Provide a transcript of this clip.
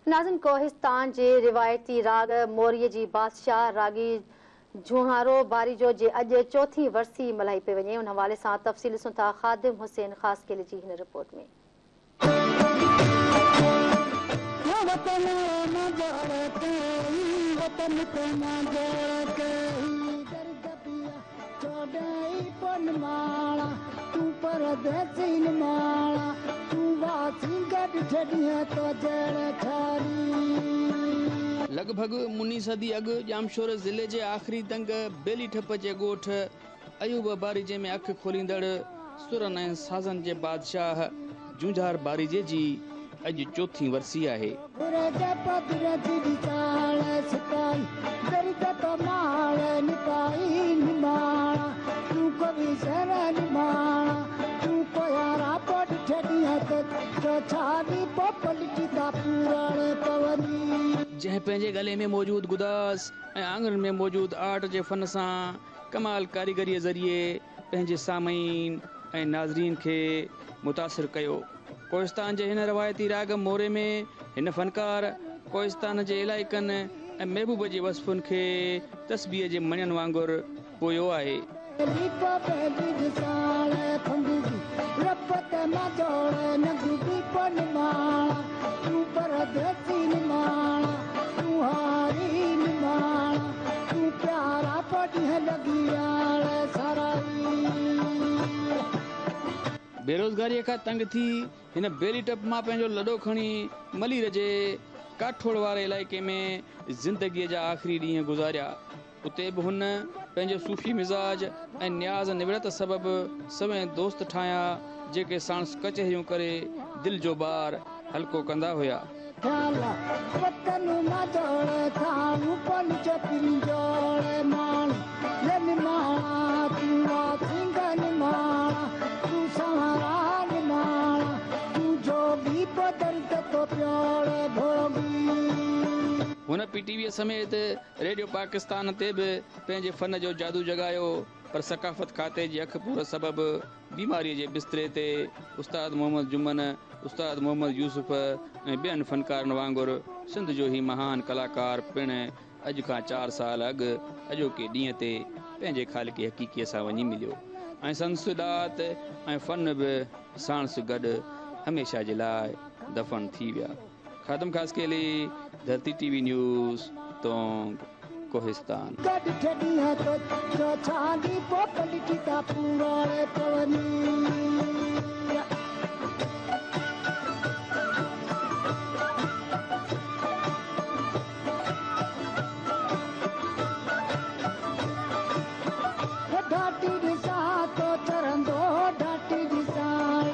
नाज़िन कोहिस्तान जे रिवायती राग मोरीअ जी बादशाह रागी जुहारो बारिजो जे अॼु चौथी वरसी मल्हाई पई वञे। उन हवाले सां तफ़सील ॾिसूं था ख़ादिम हुसैन ख़ासकेल जी हिन रिपोर्ट में। लगभग मुनी सदी अॻु जामशोर ज़िले जे आख़िरी दंग बेली ठप जे ॻोठ अयूब बारिजे में अखि खोलींदड़ सुरनि ऐं साज़नि जे बादशाह जूंझार बारिजे जी अॼु चौथी वरसी आहे। जंहिं पंहिंजे गले में मौजूद गुदास ऐं आंगन में मौजूद आर्ट जे फन सां कमाल कारीगरीअ ज़रिए पंहिंजे सामईन ऐं नाज़रीन खे मुतासिर कयो। कोहिस्तान जे हिन रवायती राग मोरे में हिन फनकार कोहिस्तान जे इलाइक़नि ऐं महबूब जे वसफ़ुनि खे तस्बीह जे मणियुनि वांगुरु पोयो आहे। बेरोज़गारीअ खां तंग थी हिन बेली टप मां पंहिंजो लॾो खणी मलीर जे काठोड़ वारे इलाइक़े में ज़िंदगीअ जा आख़िरी ॾींहं गुज़ारिया। उते बि हुन पंहिंजो सूफ़ी मिज़ाज ऐं न्याज़ निवड़त सबबु सवें दोस्त ठाहिया जेके साणस कचहरियूं करे दिलि जो ॿार हल्को कंदा हुया। हुन पीटीवीअ समेत रेडियो पाकिस्तान ते बि पंहिंजे फन जो जादू जगायो, पर सकाफ़त खाते जी अख पूर सबबु बीमारीअ जे बिस्तरे ते उस्ताद मोहम्मद जुमन, उस्ताद मोहम्मद यूसुफ ऐं ॿियनि फनकारनि वांगुरु सिंध जो ई महान कलाकार पिणु अॼु खां 4 साल अॻु अॼोके ॾींहं ते पंहिंजे ख़ालिक़ हक़ीक़ीअ सां वञी मिलियो ऐं संदसि दात ऐं फन बि साणस गॾु हमेशह जे लाइ दफ़न थी विया। ख़ादिम ख़ासकेली, धरती टीवी न्यूज़, तोंग, कोहिस्तान। छानी पोपली की पूरा